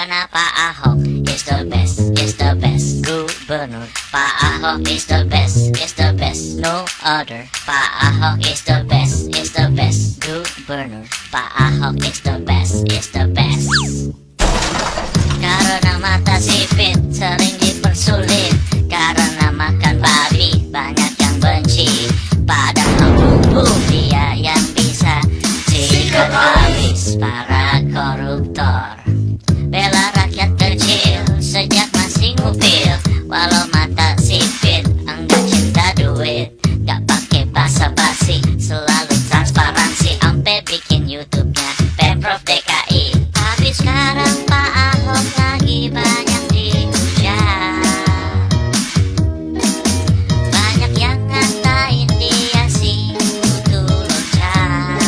Karena Pak Ahok is the best gubernur. Pak Ahok is the best, no other. Pak Ahok is the best gubernur. Pak Ahok is the best. Karena mata sipit sering dipersulit, karena makan babi banyak yang benci. Padahal bumbu dia yang bisa sikat habis para koruptor. Bela rakyat kecil sejak masih ngupil, walau mata sipit enggak cinta duit. Gak pakai basa-basi, selalu transparansi, ampe bikin YouTube-nya Pemprov DKI. Tapi sekarang Pak Ahok lagi banyak dihujat. Banyak yang ngatain dia si kutu loncat.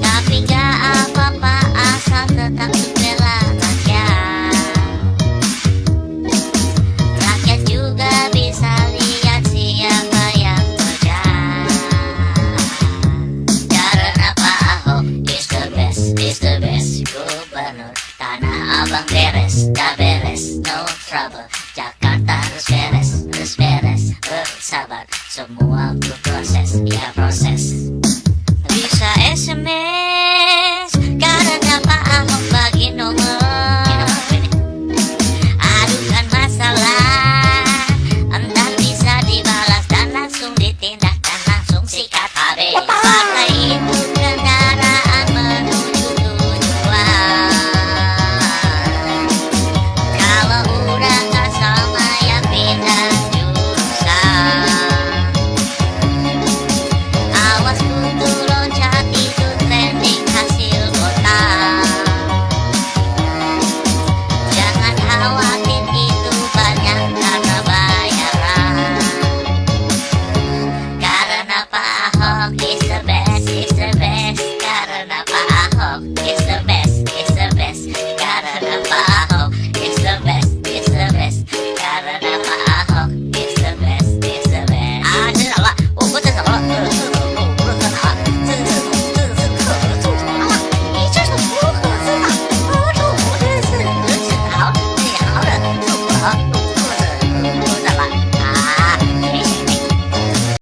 Tapi gak apa-apa asal tetap bela rakyat. Rakyat juga bisa lihat siapa yang berjalan. Karena Pak Ahok is the best gubernur. Tanah Abang beres, dah beres, no trouble.